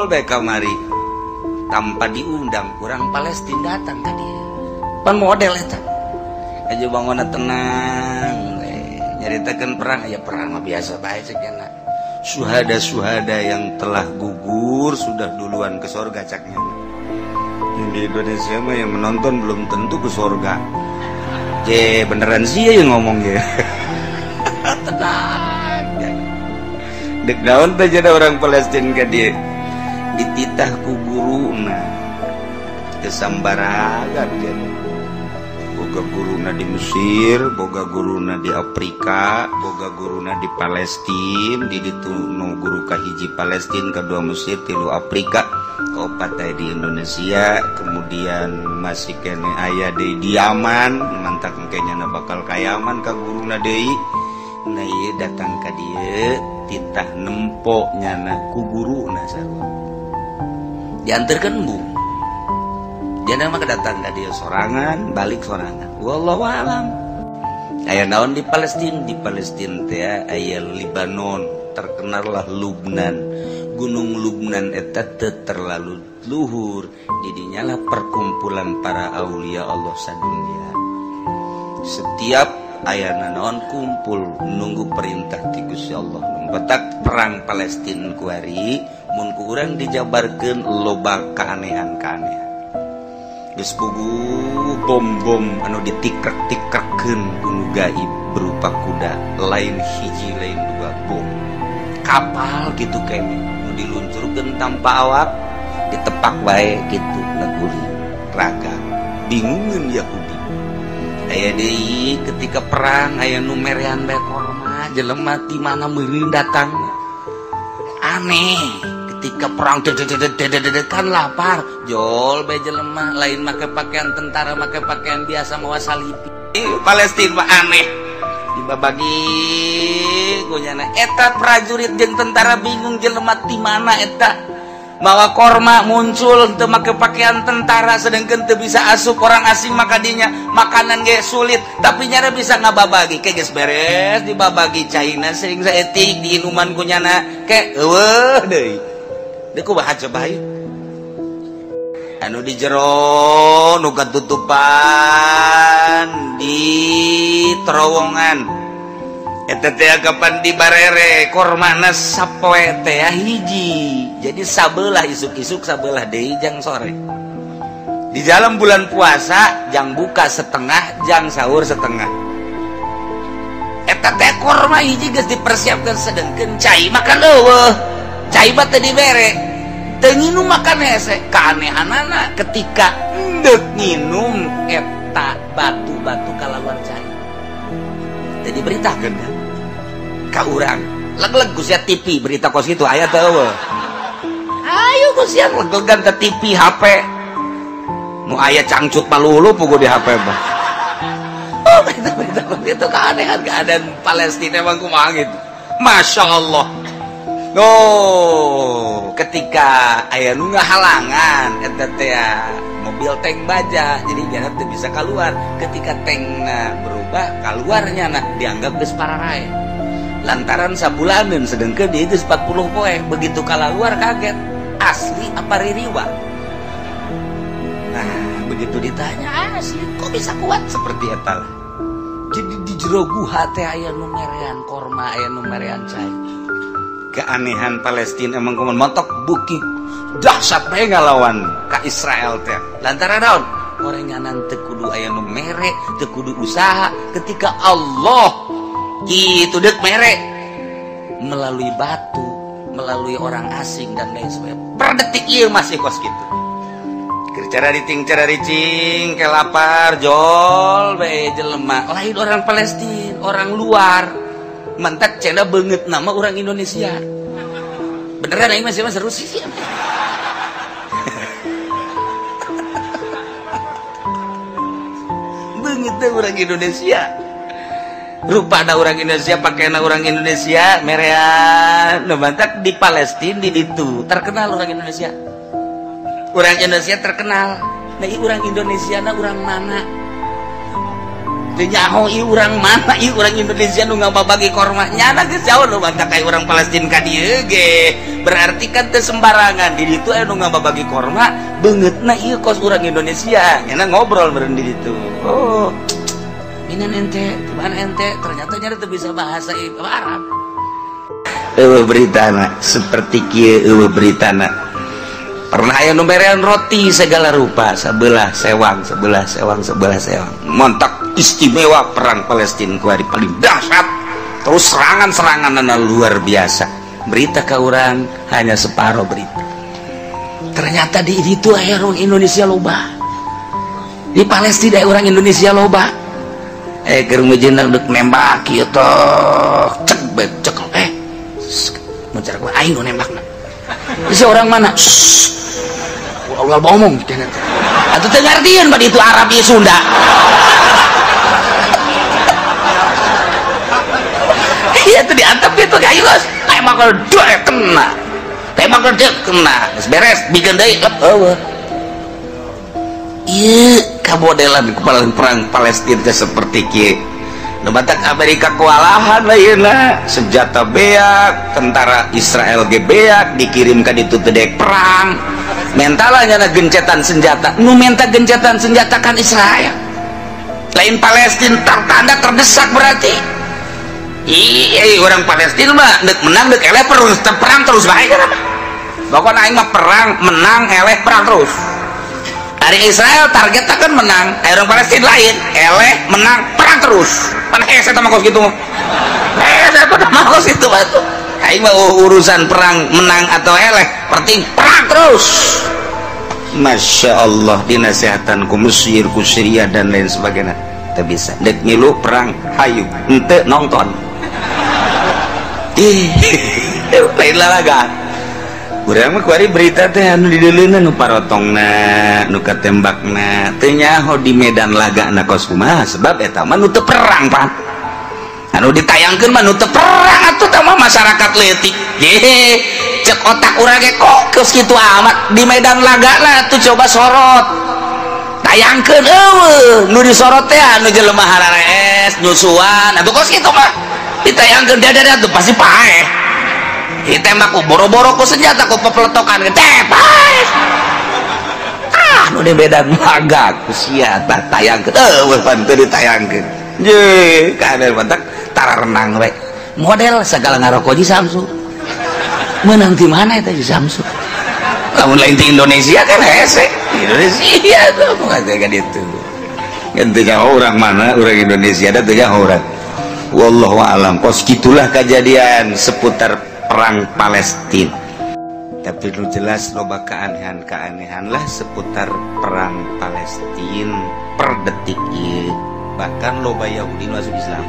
jol bae kamari tanpa diundang kurang Palestina datang ka dia pan model eta aja bangunna tenang nyaritakeun perang ya perang mah biasa bae cenah syuhada yang telah gugur sudah duluan ke surga caknya di Indonesia mah yang menonton belum tentu ke surga beneran sih yang ngomong ya tenang dek daun teh jadi orang Palestina ka dia dititah ku guruna kesambaragan kan boga guruna di Mesir boga guruna di Afrika boga guruna di Palestina di ditu nu guru kahiji Palestina kedua Mesir tilu Afrika keopat aya di Indonesia kemudian masih kene aya di Yaman mantak engkenya bakal ka Yaman ka guruna deui nah ieu datang ka dieu titah nempo nyana ku guruna sarua diantarkan bu dia mah kedatang ka dia sorangan balik sorangan wallahu alam aya naon di Palestina teh aya Libanon terkenal lah Lubnan gunung Lubnan eta teu terlalu luhur didinya lah perkumpulan para aulia Allah sadunya setiap ayana naon kumpul nunggu perintah ti Gusti Allah betak perang Palestina kuari mun ku urang dijabarkeun loba kaanehan-kaanehan geus puguh bom-bom anu ditikrek-tikrekeun ku nu gaib berupa kuda lain hiji lain dua bom kapal gitu kene nu diluncurkeun tanpa awak ditepak wae gitu neguri raga bingungeun Yahudi aya deui ketika perang aya nu merean bae korma jelema ti mana meureun datang aneh ketika perang kan lapar jol bae jelema lain make pakaian tentara make pakaian biasa mawa salipi Palestina mah aneh dibabagi gonyana eta prajurit jeung tentara bingung jelema ti mana eta mawa korma muncul teu make pakaian tentara sedangkeun teu bisa asup orang asing makadinya makanan ge sulit tapi nyara bisa ngababagi ke geus beres dibabagi caina sering saeutik di inuman kunyana ke eueuh deui deku bahaca bae anu di jero nu katutupan di terowongan eta teh kapan di barere kormana sapoe teh hiji jadi sabelah isuk-isuk sabelah deui jang sore di dalam bulan puasa jang buka setengah jang sahur setengah eta teh korma hiji geus dipersiapkan sedengkeun cai makan eueuh cai mah teu dibere teu nginum makan hese kaanehanana ketika endeuh nginum eta batu-batu kalaluan cai teu diberitakeun kan ka urang leg-leg gusia TV berita kos gitu aya teu eueuh ayo gusia leg-legan ke TV HP nu aya cangcut malulu puguh di HP mah oh berita begitu keadaan Palestina emang kumaha gitu Masya Allah ketika aya nu ngahalangan eta teh mobil tank baja jadi jangan teu bisa keluar ketika tankna berubah keluarnya nah dianggap geus pararae lantaran sabulaneun sedengkeun dia geus 40 poe begitu keluar kaget asli apa ririwa nah begitu ditanya asli kok bisa kuat seperti eta lah jadi di jero guha teh aya nu merean korma aya nu merean cai keanehan Palestina emang kumaha montok bukti dahsyat bae ngalawan ka Israel teh lantaran naon orenganan teu kudu aya nu mere teu kudu usaha ketika Allah kitu deuk mere melalui batu melalui orang asing dan lain sebagainya per detik ieu masih kos kitu keur cara ricing ke lapar jol bae jelema lain orang Palestina orang luar mantak cena beungeut nama orang Indonesia beneran aing masih seru sih beungeut orang Indonesia rupana orang Indonesia pakaian orang Indonesia merean nu mantak di Palestina di ditu terkenal orang Indonesia terkenal nah orang Indonesia na orang mana nyaho ieu urang mana ieu urang Indonesia nu ngababagi korma nyana geus jauh nu bantah kayak urang Palestina ka dieu ge berarti kan teu sembarangan di ditu aya nu ngababagi korma beungeutna ieu kos urang Indonesia nyana ngobrol meureun di ditu oh minan ente mana ente ternyata nyana teu bisa bahasa Arab beritana seperti kieu beritana pernah aya nu merean roti segala rupa sebelah sewang montak istimewa perang Palestina kuari paling dahsyat terus serangan luar biasa berita ke urang hanya separuh berita ternyata di itu aya orang Indonesia loba di Palestina orang Indonesia loba keur mejeunang deuk nembak kieu toh cek mencar gua aing nu nembakna bisa orang mana Allah ngomong atau tengardian pada itu Arab ya Sunda iya itu diantep itu kayu guys tembak dua kena tembak dua kena beres bikin deh iya kabodelan kepala perang Palestina seperti kia Batak Amerika kewalahan lainnya senjata beak tentara Israel ge beak dikirimkan itu tedek perang mentalnya na gencetan senjata nu minta gencetan senjata kan Israel lain Palestina tertanda terdesak berarti iya orang Palestina mah dek menang dek eleh terus perang terus baik kan apa pokoknya aing mah perang menang eleh perang terus dari Israel targetnya kan menang orang Palestina lain eleh menang perang terus mana saya sama kos gitu saya pada kos itu batu aing mah urusan perang menang atau eleh penting perang terus Masya Allah dinasihatan ku Mesir ku Syria dan lain sebagainya tak bisa dek ngilu perang hayu ente nonton lain lalaga urang mah kuari berita teh anu dideuleunan nu parotongna nu katembakna teu nyaho di medan lagana kos kumaha sebab eta mah nu teu perang pan anu ditayangkeun mah nu teu perang atuh tah mah masyarakat leutik ye cek otak urang ge kok geus kitu amat di medan lagana tuh coba sorot tayangkeun eueuh nu disorot teh anu jelema hararees nyusuan atuh kos kitu mah ditayangkeun dadada tuh pasti paeh ditembak ku boro-boro ku senjata ku pepletokan tepes nu di medan laga ku sia tah tayangkeun eueuh pan teu ditayangkeun ye kader batak tara renang we model segala ngaroko Ji Samsu menang di mana eta Ji Samsu lamun lain di Indonesia kan hese Indonesia tuh mengatakan itu gantinya orang mana orang Indonesia ada teh orang wallahu alam kos gitulah kejadian seputar perang Palestina tapi lu jelas loba keanehan lah seputar perang Palestina per detik ieu bahkan loba Yahudi masuk Islam